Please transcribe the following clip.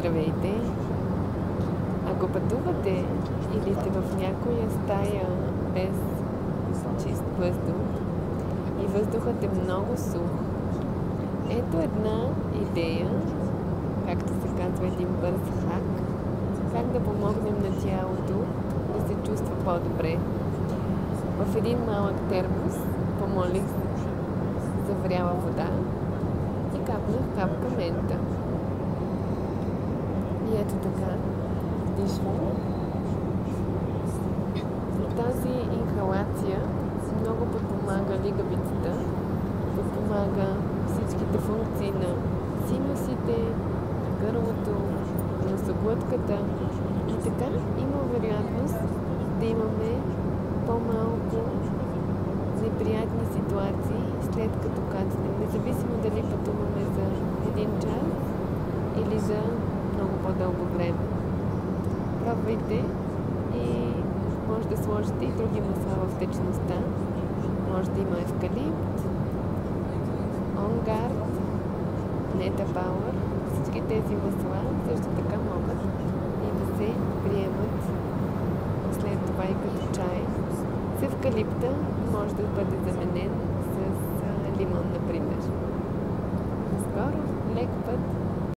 Здравейте! Ако пътувате или сте в някоя стая без чист въздух и въздухът е много сух, ето една идея, както се казва един бърз хак, как да помогнем на тялото да се чувства по-добре. В един малък термос помолих за вряла вода и капнах капка мента. И ето така, дишвам. И тази инхалация много подпомага лигавицата, подпомага всичките функции на синусите, на гърлото, носоглътката. И така има вероятност да имаме по-малко неприятни ситуации, след като кацнем, независимо дали пътуваме за един час или за много по-дълго време. Пробвайте и може да сложите и други масла в течността. Може да има евкалипт, онгард, нета пауър. Всички тези масла също така могат и да се приемат след това и като чай. С евкалипта може да бъде заменен с лимон, например. Скоро, лек път!